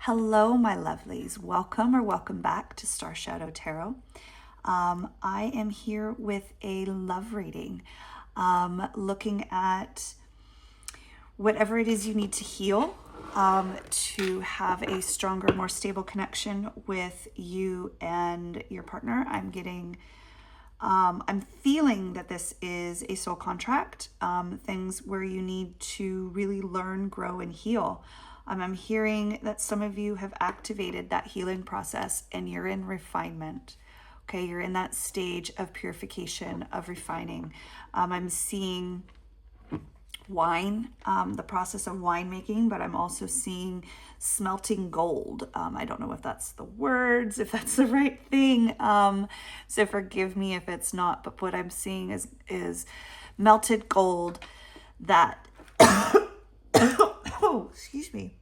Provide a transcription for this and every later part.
Hello, my lovelies. Welcome or welcome back to Starshadow Tarot. I am here with a love reading, looking at whatever it is you need to heal to have a stronger, more stable connection with you and your partner. I'm feeling that this is a soul contract, things where you need to really learn, grow, and heal. I'm hearing that some of you have activated that healing process and you're in refinement. Okay, you're in that stage of purification, of refining. I'm seeing wine, the process of winemaking, but I'm also seeing smelting gold. I don't know if that's the words, if that's the right thing. So forgive me if it's not, but what I'm seeing is melted gold that, oh, excuse me.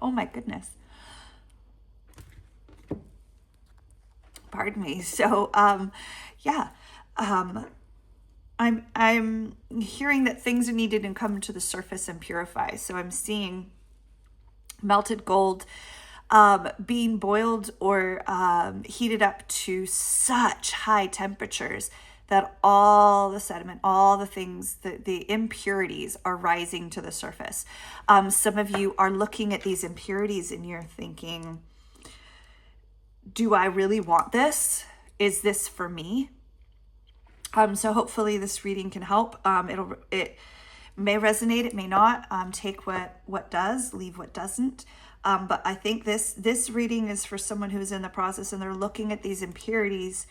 Oh my goodness. Pardon me. So, I'm hearing that things are needed and come to the surface and purify. So I'm seeing melted gold being boiled or heated up to such high temperatures that all the sediment, all the things, the impurities are rising to the surface. Some of you are looking at these impurities and you're thinking, do I really want this? Is this for me? So hopefully this reading can help. It may resonate, it may not. Take what does, leave what doesn't. But I think this reading is for someone who's in the process and they're looking at these impurities.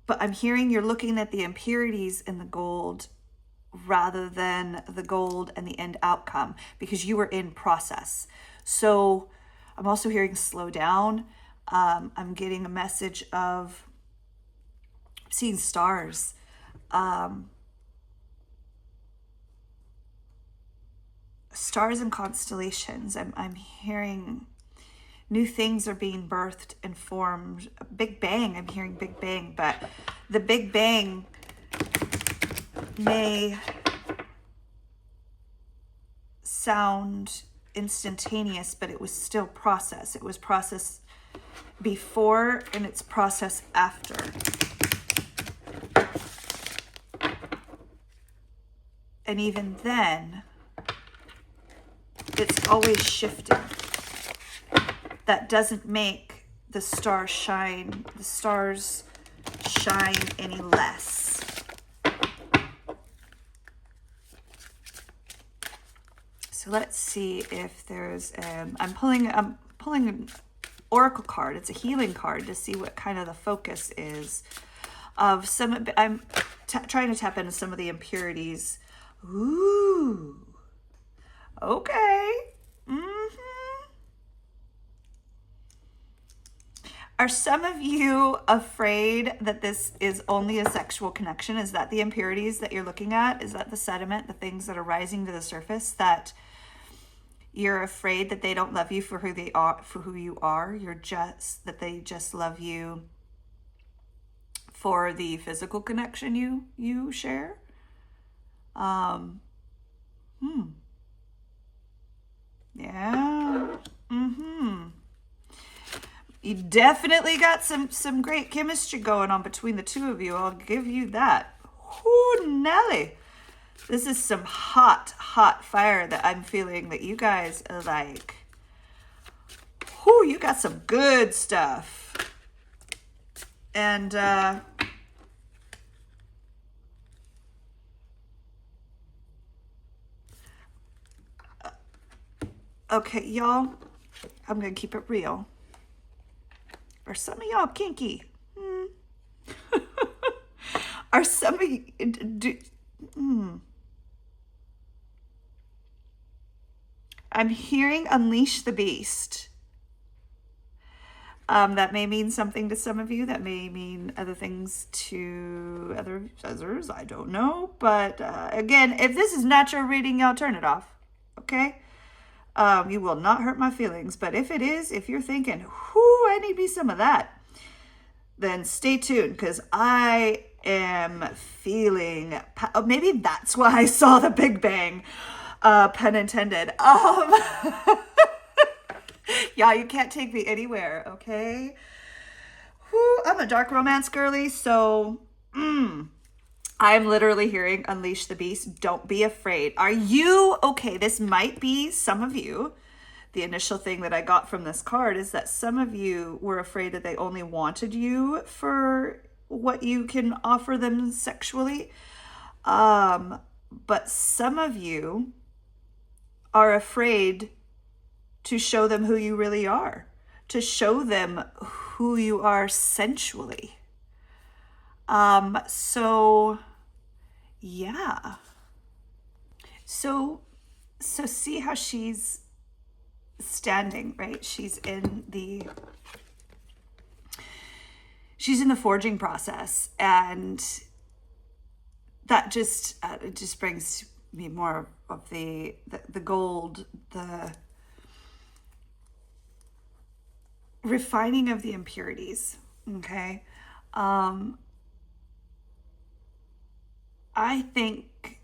But I'm hearing you're looking at the impurities in the gold rather than the gold and the end outcome because you were in process. So I'm also hearing slow down. I'm getting a message of seeing stars. Stars and constellations. I'm hearing new things are being birthed and formed. Big Bang. I'm hearing Big Bang, but the Big Bang may sound instantaneous, but it was still process. It was process before and it's process after. And even then, it's always shifting. That doesn't make the stars shine any less. So let's see if there's I'm pulling an oracle card. It's a healing card to see what kind of the focus is of some. I'm trying to tap into some of the impurities. Ooh. Okay. Are some of you afraid that this is only a sexual connection? Is that the impurities that you're looking at? Is that the sediment, the things that are rising to the surface that you're afraid that they don't love you for who they are, for who you are? That they just love you for the physical connection you share? Yeah. You definitely got some great chemistry going on between the two of you. I'll give you that. Whoo, Nelly. This is some hot fire that I'm feeling that you guys are like. Whoo, you got some good stuff. And okay, y'all, I'm gonna keep it real. Are some of y'all kinky? Are some of you... I'm hearing unleash the beast. That may mean something to some of you. That may mean other things to others. I don't know. But again, if this is not your reading, y'all turn it off. Okay? You will not hurt my feelings. But if it is, if you're thinking, whoo, I need me some of that, then stay tuned because I am feeling, maybe that's why I saw the Big Bang. Pun intended. Yeah, you can't take me anywhere, okay? Whew, I'm a dark romance girly, so I'm literally hearing unleash the beast. Don't be afraid. Are you okay? This might be some of you. The initial thing that I got from this card is that some of you were afraid that they only wanted you for what you can offer them sexually. But some of you are afraid to show them who you really are, to show them who you are sensually. So yeah. So see how she's standing, right? She's in the forging process, and that just it just brings me more of the gold, the refining of the impurities. Okay. I think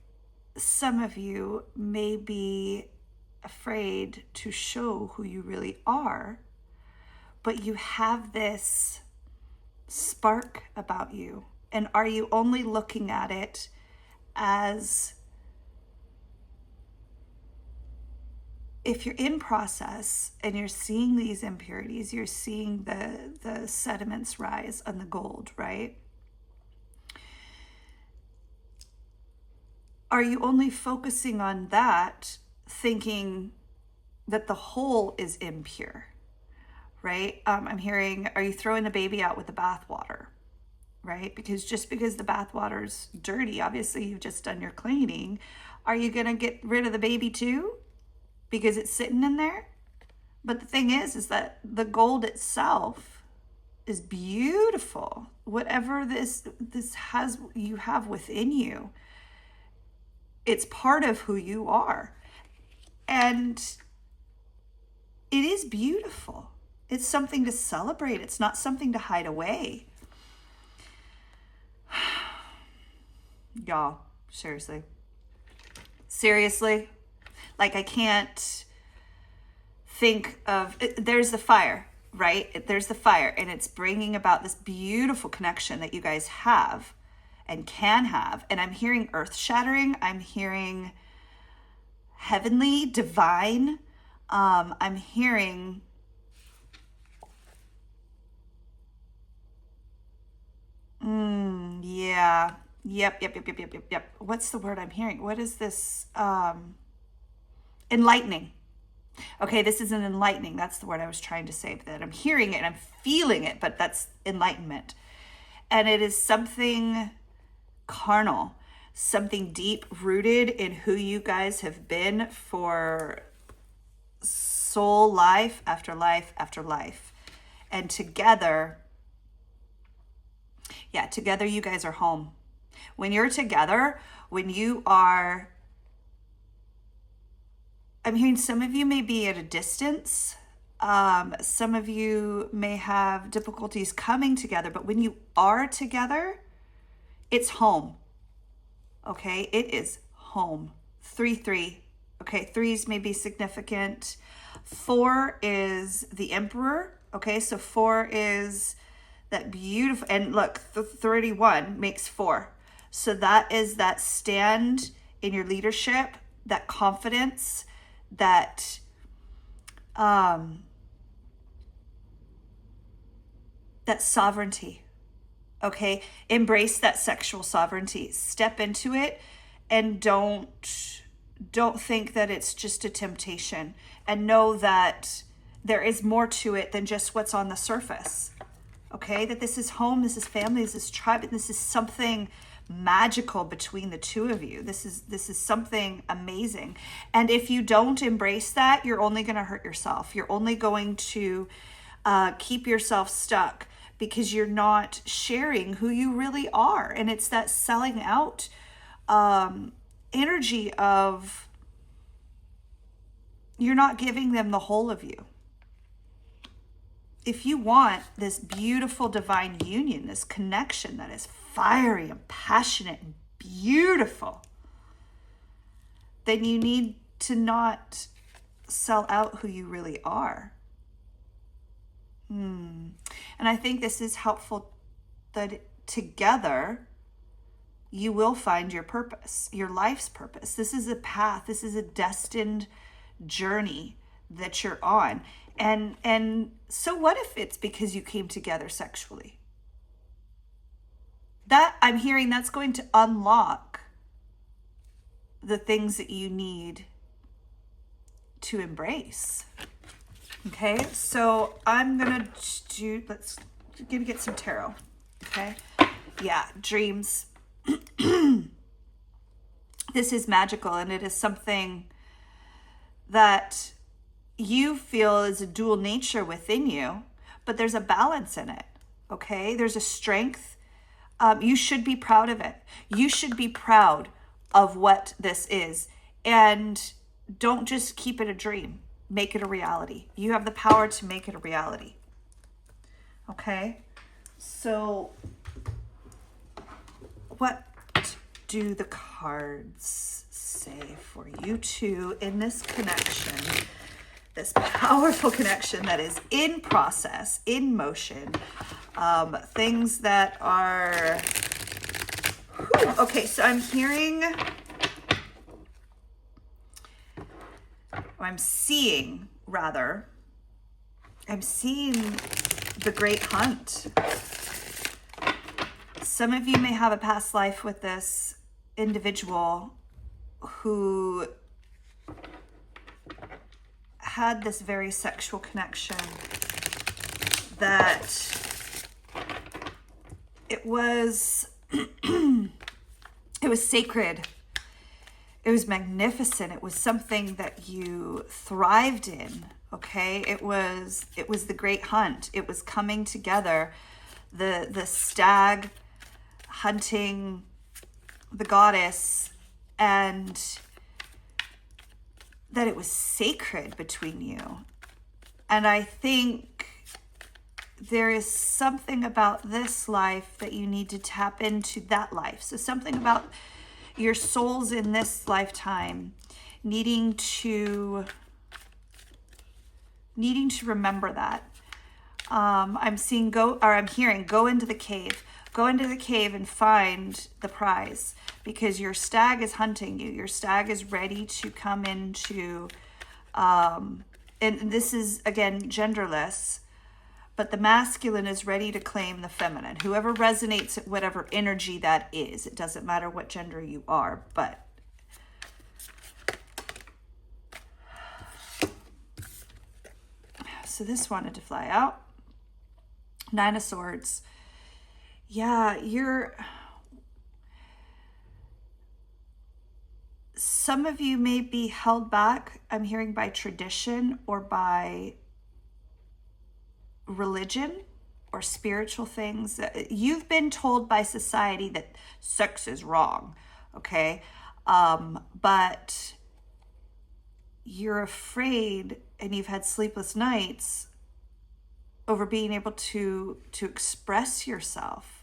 some of you may be afraid to show who you really are, but you have this spark about you. And are you only looking at it as, if you're in process and you're seeing these impurities, you're seeing the sediments rise on the gold, right? Are you only focusing on that, thinking that the whole is impure, right? I'm hearing, are you throwing the baby out with the bathwater, right? Because just because the bathwater's dirty, obviously you've just done your cleaning, are you going to get rid of the baby too? Because it's sitting in there? But the thing is that the gold itself is beautiful. Whatever this has, you have within you, it's part of who you are. And it is beautiful. It's something to celebrate. It's not something to hide away. Y'all, seriously. Seriously. Like, I can't think of, there's the fire, right? There's the fire, and it's bringing about this beautiful connection that you guys have and can have. And I'm hearing earth shattering. I'm hearing heavenly, divine. I'm hearing yeah. Yep. What's the word I'm hearing? What is this? Enlightening. Okay, this is an enlightening. That's the word I was trying to say. That I'm hearing it and I'm feeling it, but that's enlightenment. And it is something carnal, something deep rooted in who you guys have been for soul life after life after life. And together you guys are home. When you're together, when you are, I'm hearing some of you may be at a distance. Some of you may have difficulties coming together, but when you are together, it's home. Okay, it is home. 3-3. Okay, 3s may be significant. 4 is the Emperor. Okay, so 4 is that beautiful, and look, 31 makes 4. So that is that stand in your leadership, that confidence, that that sovereignty. Okay, embrace that sexual sovereignty. Step into it, and don't think that it's just a temptation, and know that there is more to it than just what's on the surface. Okay, that this is home, this is family, this is tribe, and this is something magical between the two of you. This is something amazing. And if you don't embrace that, you're only going to hurt yourself. You're only going to keep yourself stuck, because you're not sharing who you really are. And it's that selling out energy of, you're not giving them the whole of you. If you want this beautiful divine union, this connection that is fiery and passionate and beautiful, then you need to not sell out who you really are. And I think this is helpful, that together you will find your purpose, your life's purpose. This is a path. This is a destined journey that you're on. And so what if it's because you came together sexually? That, I'm hearing, that's going to unlock the things that you need to embrace. Okay, so I'm gonna get some tarot. Okay, yeah, dreams. This is magical, and it is something that you feel is a dual nature within you, but there's a balance in it. Okay, there's a strength. You should be proud of it. You should be proud of what this is, and don't just keep it a dream. Make it a reality. You have the power to make it a reality. Okay, so what do the cards say for you two in this connection, this powerful connection that is in process, in motion, things that are, okay, so I'm hearing, I'm seeing the great hunt. Some of you may have a past life with this individual who had this very sexual connection, that it was it was sacred. It was magnificent. It was something that you thrived in. Okay, it was the great hunt. It was coming together, the stag hunting the goddess, and that it was sacred between you. And I think there is something about this life that you need to tap into that life. So something about your souls in this lifetime needing to remember that. I'm hearing go into the cave. Go into the cave and find the prize, because your stag is hunting you. Your stag is ready to come into, and this is, again, genderless, but the masculine is ready to claim the feminine. Whoever resonates at whatever energy that is, it doesn't matter what gender you are, but so this wanted to fly out. Nine of Swords. Yeah, some of you may be held back, I'm hearing, by tradition or by religion or spiritual things. You've been told by society that sex is wrong, okay? But you're afraid, and you've had sleepless nights over being able to express yourself.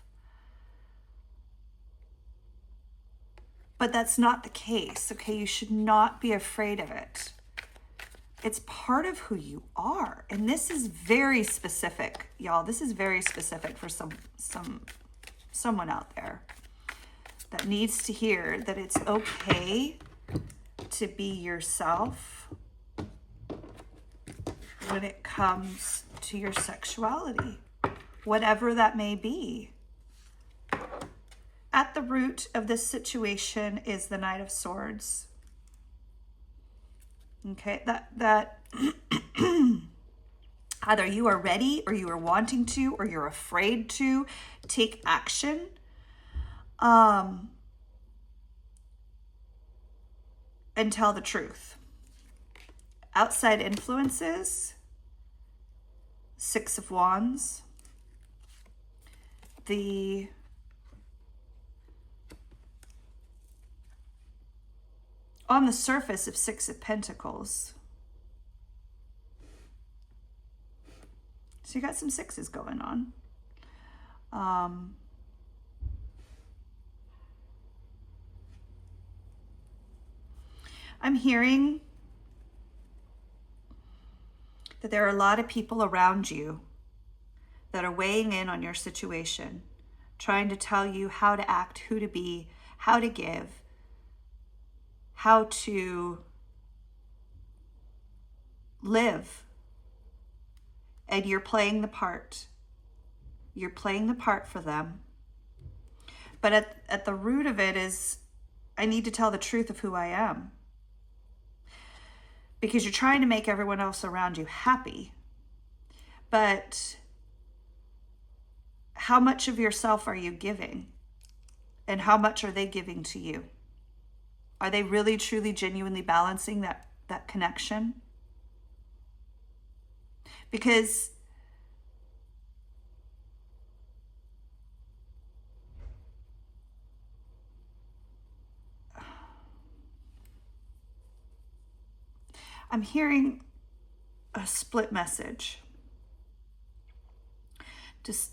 But that's not the case, okay? You should not be afraid of it. It's part of who you are. And this is very specific, y'all. This is very specific for someone out there that needs to hear that it's okay to be yourself when it comes to your sexuality, whatever that may be. At the root of this situation is the Knight of Swords. Okay, that either you are ready, or you are wanting to, or you're afraid to take action. And tell the truth. Outside influences, Six of Wands, on the surface of Six of Pentacles. So you got some sixes going on. I'm hearing that there are a lot of people around you that are weighing in on your situation, trying to tell you how to act, who to be, how to give, how to live. And you're playing the part. You're playing the part for them. But at the root of it is, I need to tell the truth of who I am. Because you're trying to make everyone else around you happy. But how much of yourself are you giving? And how much are they giving to you? Are they really, truly, genuinely balancing that connection? Because I'm hearing a split message. Just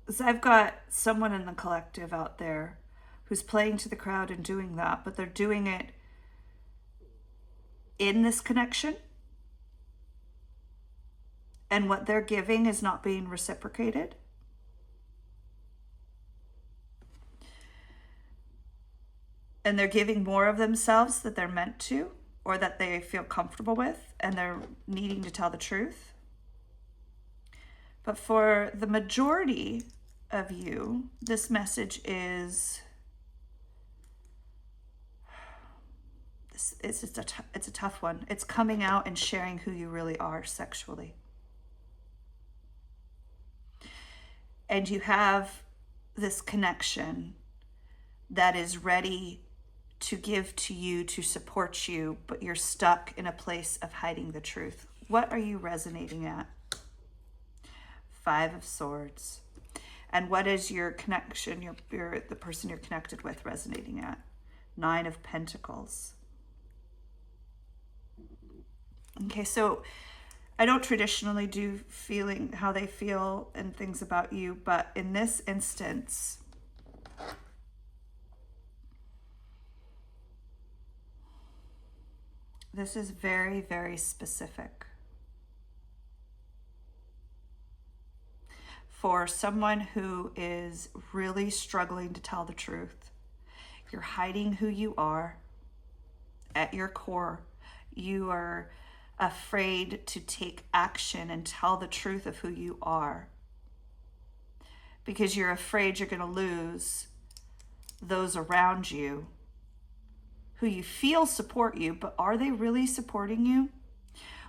as I've got someone in the collective out there who's playing to the crowd and doing that, but they're doing it in this connection. And what they're giving is not being reciprocated. And they're giving more of themselves that they're meant to, or that they feel comfortable with, and they're needing to tell the truth. But for the majority of you, this message is, it's a tough one. It's coming out and sharing who you really are sexually. And you have this connection that is ready to give to you, to support you, but you're stuck in a place of hiding the truth. What are you resonating at? 5 of Swords. And what is your connection, the person you're connected with resonating at? 9 of Pentacles. Okay, so I don't traditionally do feeling how they feel and things about you, but in this instance, this is very, very specific. For someone who is really struggling to tell the truth, you're hiding who you are at your core. You are afraid to take action and tell the truth of who you are because you're afraid you're going to lose those around you who you feel support you, but are they really supporting you?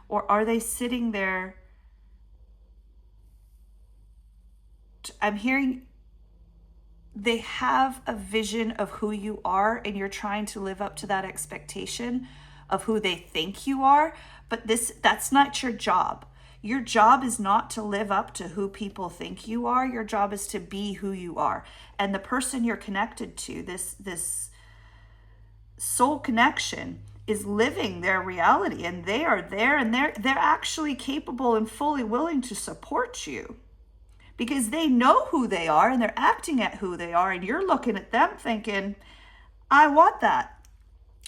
Or are they sitting there? I'm hearing they have a vision of who you are, and you're trying to live up to that expectation of who they think you are, but that's not your job. Your job is not to live up to who people think you are. Your job is to be who you are. And the person you're connected to, this soul connection, is living their reality, and they are there, and they're actually capable and fully willing to support you because they know who they are and they're acting at who they are, and you're looking at them thinking, I want that.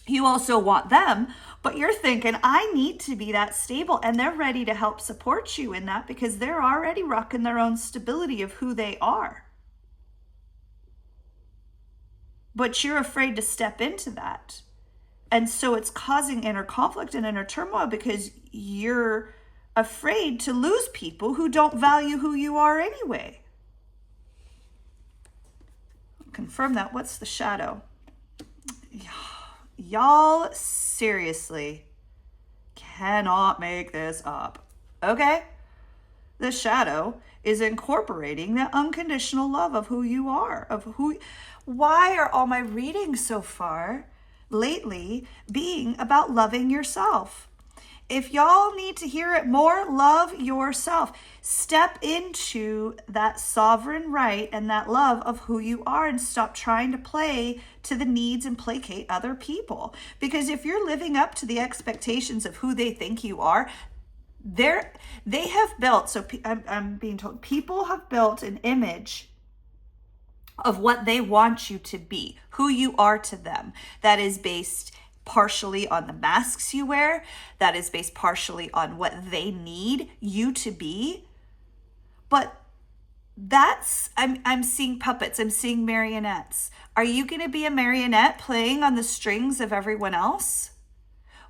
You also want them, but you're thinking, I need to be that stable, and they're ready to help support you in that because they're already rocking their own stability of who they are. But you're afraid to step into that. And so it's causing inner conflict and inner turmoil because you're afraid to lose people who don't value who you are anyway. Confirm that. What's the shadow? Y'all seriously cannot make this up. Okay? The shadow is incorporating the unconditional love of who you are, why are all my readings so far lately being about loving yourself? If y'all need to hear it more, love yourself. Step into that sovereign right and that love of who you are, and stop trying to play to the needs and placate other people. Because if you're living up to the expectations of who they think you are, they have built, so I'm being told, people have built an image of what they want you to be, who you are to them, that is based partially on the masks you wear. That is based partially on what they need you to be. But I'm seeing puppets. I'm seeing marionettes. Are you going to be a marionette playing on the strings of everyone else?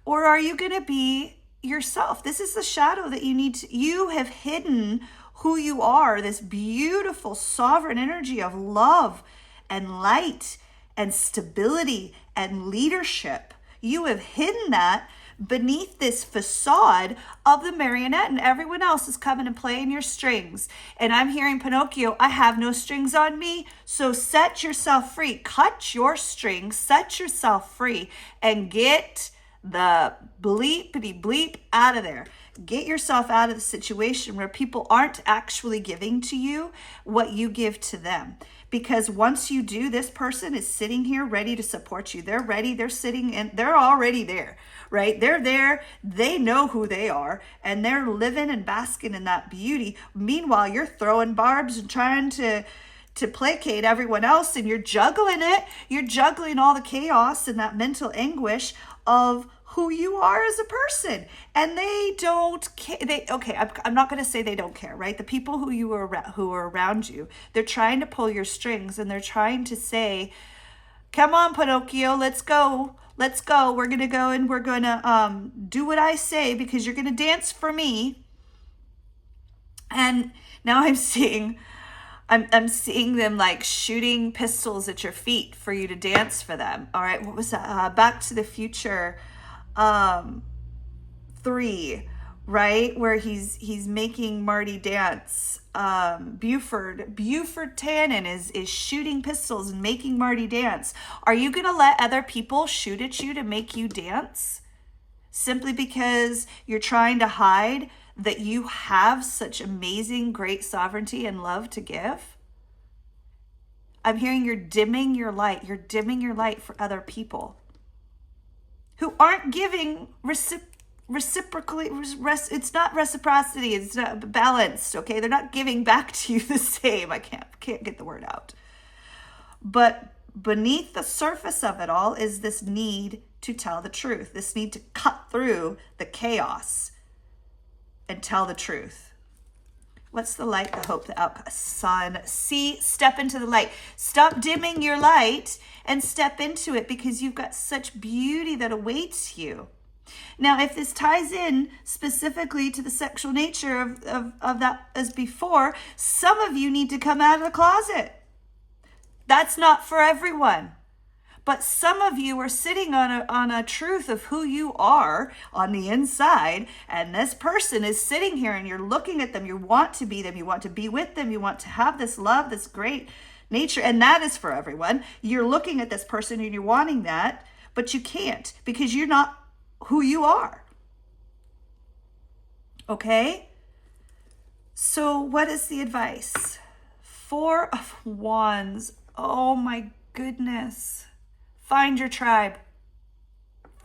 Or are you going to be yourself? This is the shadow that you have hidden who you are, this beautiful sovereign energy of love and light and stability and leadership. You have hidden that beneath this facade of the marionette, and everyone else is coming and playing your strings. And I'm hearing Pinocchio, I have no strings on me, so set yourself free. Cut your strings, set yourself free, and get the bleepity bleep out of there. Get yourself out of the situation where people aren't actually giving to you what you give to them. Because once you do, this person is sitting here ready to support you. They're ready. They're sitting and they're already there, right? They're there. They know who they are and they're living and basking in that beauty. Meanwhile, you're throwing barbs and trying to placate everyone else, and you're juggling it. You're juggling all the chaos and that mental anguish of who you are as a person, and they don't care. I'm not going to say they don't care, right? The people who are around you, they're trying to pull your strings, and they're trying to say, "Come on, Pinocchio, let's go. We're going to go and we're going to do what I say because you're going to dance for me." And now I'm seeing them like shooting pistols at your feet for you to dance for them. All right, what was that? Back to the Future 3, right, where he's making Marty dance. Buford Tannen is shooting pistols and making Marty dance. Are you gonna let other people shoot at you to make you dance simply because you're trying to hide that you have such amazing, great sovereignty and love to give? I'm hearing you're dimming your light. You're dimming your light for other people who aren't giving reciprocally. It's not reciprocity. It's not balanced. Okay, they're not giving back to you the same. I can't get the word out. But beneath the surface of it all is this need to tell the truth. This need to cut through the chaos and tell the truth. What's the light, the hope, the outcome? Sun. See, step into the light. Stop dimming your light and step into it, because you've got such beauty that awaits you. Now, if this ties in specifically to the sexual nature of that as before, some of you need to come out of the closet. That's not for everyone. But some of you are sitting on a truth of who you are on the inside, and this person is sitting here and you're looking at them. You want to be them. You want to be with them. You want to have this love, this great nature, and that is for everyone. You're looking at this person and you're wanting that, but you can't because you're not who you are. Okay? So what is the advice? 4 of Wands. Oh my goodness. Find your tribe.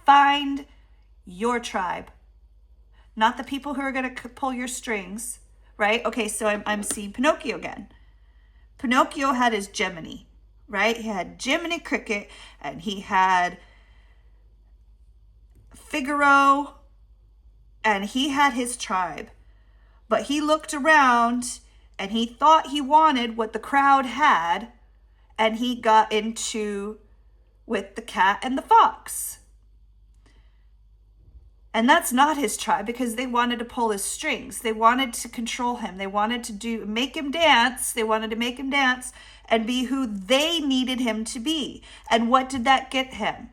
Find your tribe. Not the people who are going to pull your strings, right? Okay, so I'm seeing Pinocchio again. Pinocchio had his Gemini, right? He had Gemini Cricket, and he had Figaro, and he had his tribe. But he looked around, and he thought he wanted what the crowd had, and he got into with the cat and the fox. And that's not his tribe, because they wanted to pull his strings. They wanted to control him. They wanted to make him dance. They wanted to make him dance and be who they needed him to be. And what did that get him?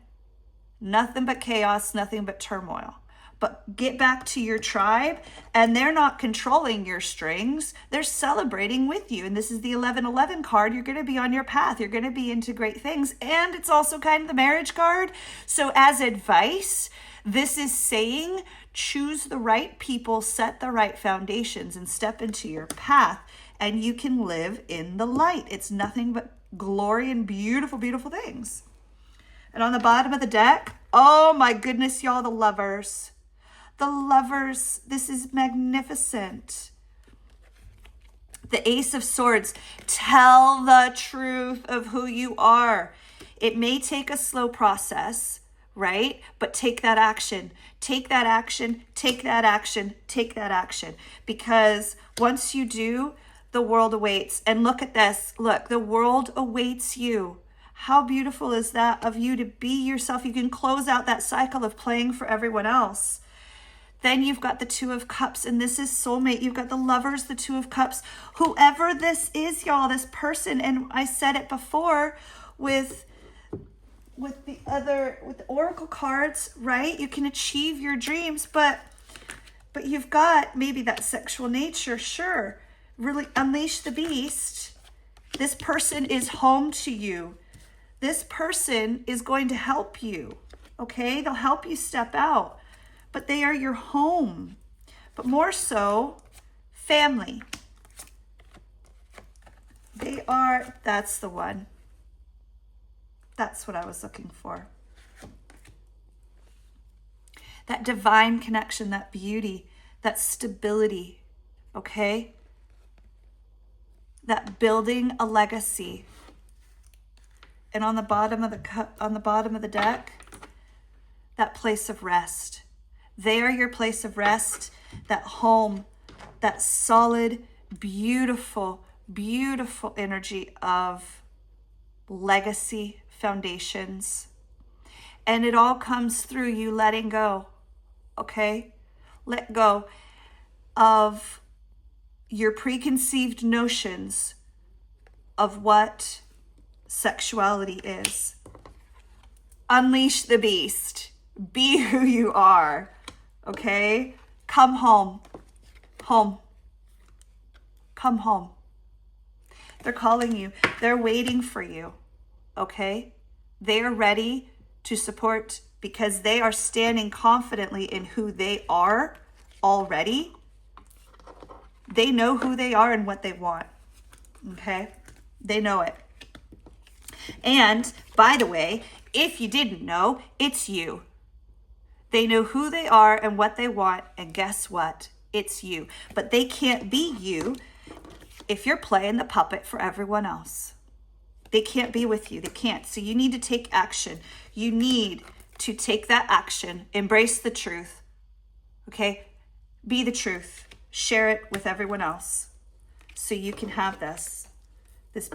Nothing but chaos, nothing but turmoil. But get back to your tribe, and they're not controlling your strings. They're celebrating with you. And this is the 1111 card. You're going to be on your path. You're going to be into great things. And it's also kind of the marriage card. So as advice, this is saying choose the right people, set the right foundations, and step into your path. And you can live in the light. It's nothing but glory and beautiful, beautiful things. And on the bottom of the deck, oh my goodness, y'all, the Lovers. The Lovers, this is magnificent. The Ace of Swords, tell the truth of who you are. It may take a slow process, right? But take that action, take that action, take that action, take that action. Because once you do, the world awaits. And look at this. Look, the world awaits you. How beautiful is that of you to be yourself? You can close out that cycle of playing for everyone else. Then you've got the Two of Cups, and this is soulmate. You've got the Lovers, the Two of Cups. Whoever this is, y'all, this person, and I said it before with the oracle cards, right? You can achieve your dreams, but you've got maybe that sexual nature, sure. Really unleash the beast. This person is home to you. This person is going to help you, okay? They'll help you step out, but they are your home. But more so, family. That's the one. That's what I was looking for. That divine connection, that beauty, that stability, okay? That building a legacy. And on the bottom of the deck, that place of rest. They are your place of rest, that home, that solid, beautiful, beautiful energy of legacy, foundations. And it all comes through you letting go, okay? Let go of your preconceived notions of what sexuality is. Unleash the beast. Be who you are, okay? Come home. Home. Come home. They're calling you. They're waiting for you, okay? They are ready to support because they are standing confidently in who they are already. They know who they are and what they want, okay? They know it. And by the way, if you didn't know, it's you. They know who they are and what they want, and guess what? It's you. But they can't be you if you're playing the puppet for everyone else. They can't be with you. They can't. So you need to take action. You need to take that action. Embrace the truth. Okay? Be the truth. Share it with everyone else so you can have this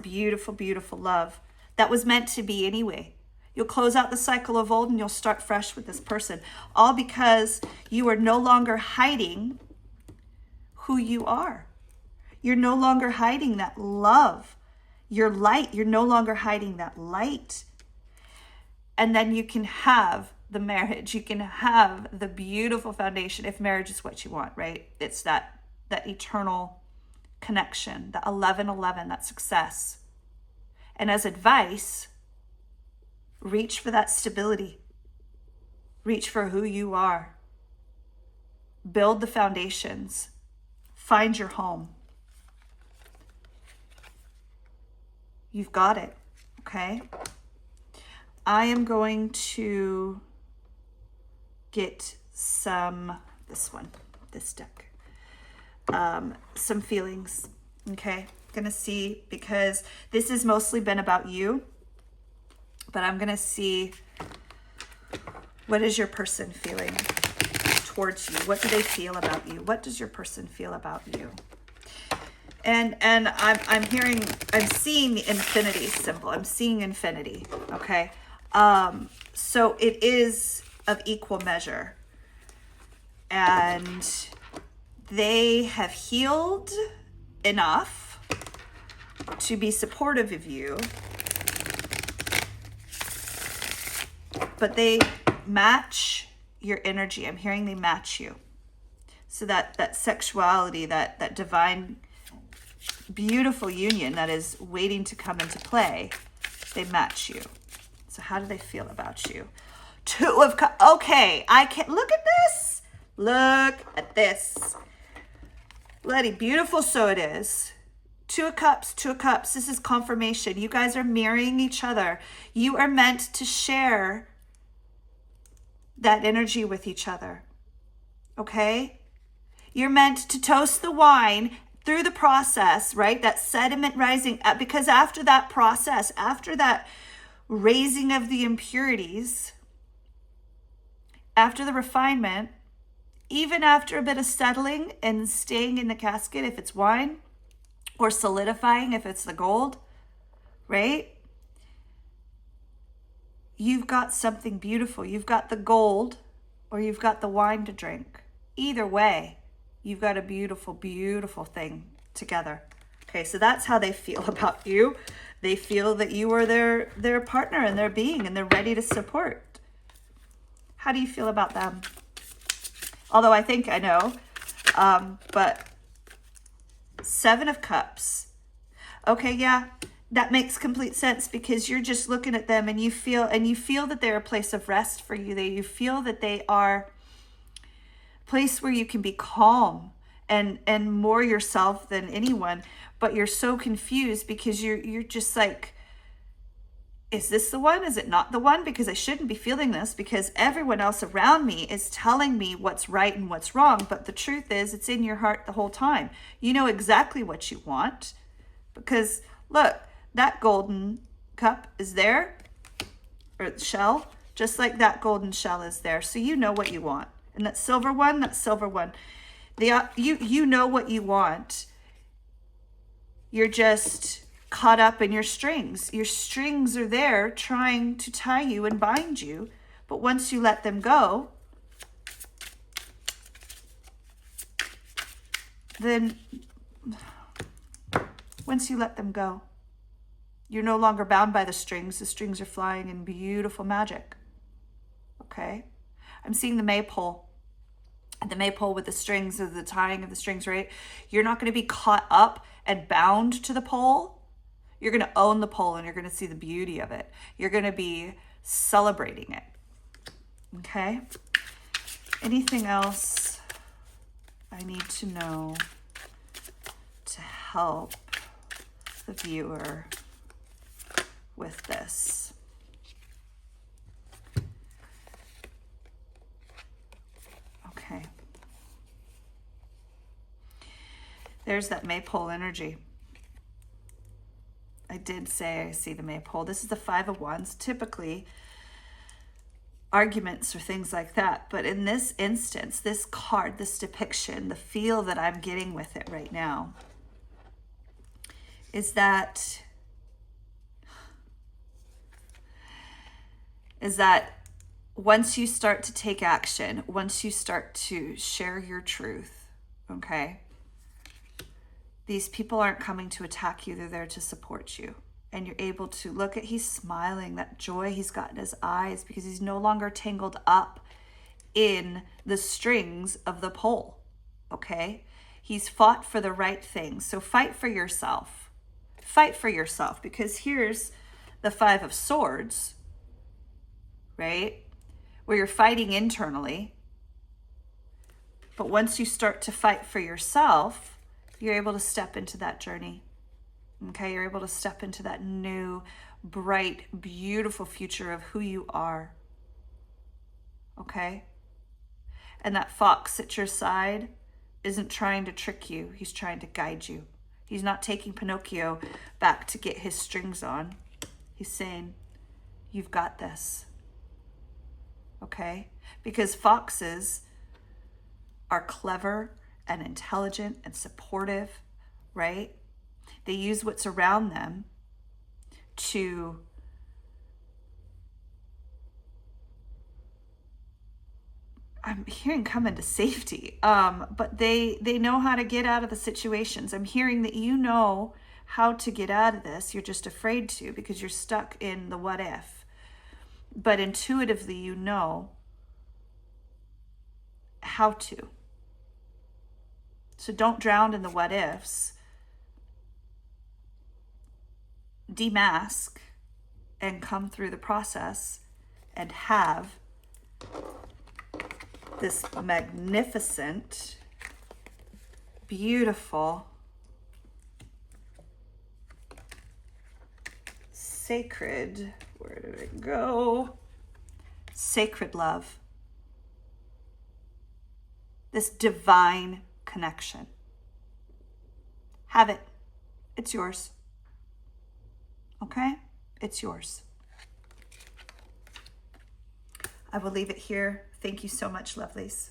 beautiful, beautiful love that was meant to be anyway. You'll close out the cycle of old and you'll start fresh with this person. All because you are no longer hiding who you are. You're no longer hiding that love, your light. You're no longer hiding that light. And then you can have the marriage. You can have the beautiful foundation if marriage is what you want, right? It's that eternal connection, the 11-11, that success. And as advice, reach for that stability. Reach for who you are. Build the foundations. Find your home. You've got it, okay? I am going to get this deck, some feelings, okay? Gonna see, because this has mostly been about you, but I'm gonna see, what is your person feeling towards you? What do they feel about you? What does your person feel about you? And I'm seeing the infinity symbol. I'm seeing infinity, okay? So it is of equal measure. And they have healed enough to be supportive of you, but they match your energy. I'm hearing they match you. So that sexuality, that divine, beautiful union that is waiting to come into play, they match you. So how do they feel about you? Two of Cups. Okay, I can't look at this. Look at this. Bloody beautiful, so it is. Two of Cups, Two of Cups. This is confirmation. You guys are marrying each other. You are meant to share that energy with each other. Okay? You're meant to toast the wine through the process, right? That sediment rising, because after that process, after that raising of the impurities, after the refinement, even after a bit of settling and staying in the casket, if it's wine, or solidifying, if it's the gold, right? You've got something beautiful. You've got the gold or you've got the wine to drink. Either way, you've got a beautiful, beautiful thing together. Okay, so that's how they feel about you. They feel that you are their partner and their being, and they're ready to support. How do you feel about them? Although I think I know, but Seven of Cups. Okay, yeah, that makes complete sense, because you're just looking at them and you feel that they're a place of rest for you. You feel that they are a place where you can be calm and more yourself than anyone, but you're so confused because you're just like, is this the one? Is it not the one? Because I shouldn't be feeling this, because everyone else around me is telling me what's right and what's wrong. But the truth is, it's in your heart the whole time. You know exactly what you want, because look, that golden cup is there, or shell, just like that golden shell is there. So you know what you want. And that silver one, you know what you want. You're just caught up in your strings. Your strings are there trying to tie you and bind you. But once you let them go, then once you let them go, you're no longer bound by the strings. The strings are flying in beautiful magic. Okay? I'm seeing the maypole. The maypole with the strings, of the tying of the strings, right? You're not going to be caught up and bound to the pole. You're going to own the pole, and you're going to see the beauty of it. You're going to be celebrating it. Okay? Anything else I need to know to help the viewer with this? Okay. There's that maypole energy. I did say I see the maypole. This is the Five of Wands. Typically, arguments or things like that. But in this instance, this card, this depiction, the feel that I'm getting with it right now is that once you start to take action, once you start to share your truth, okay, these people aren't coming to attack you. They're there to support you. And you're able to look at, he's smiling, that joy he's got in his eyes, because he's no longer tangled up in the strings of the pole, okay? He's fought for the right things. So fight for yourself. Fight for yourself, because here's the Five of Swords, right? Where you're fighting internally. But once you start to fight for yourself, you're able to step into that journey. Okay, you're able to step into that new, bright, beautiful future of who you are. Okay? And that fox at your side isn't trying to trick you. He's trying to guide you. He's not taking Pinocchio back to get his strings on. He's saying, you've got this. Okay? Because foxes are clever and intelligent and supportive, right? They use what's around them to I'm hearing come into safety, but they know how to get out of the situations. I'm hearing that you know how to get out of this. You're just afraid to, because you're stuck in the what if. But intuitively, you know how to. So don't drown in the what ifs. Demask and come through the process and have this magnificent, beautiful, sacred, where did it go? Sacred love. This divine connection. Have it. It's yours. Okay? It's yours. I will leave it here. Thank you so much, lovelies.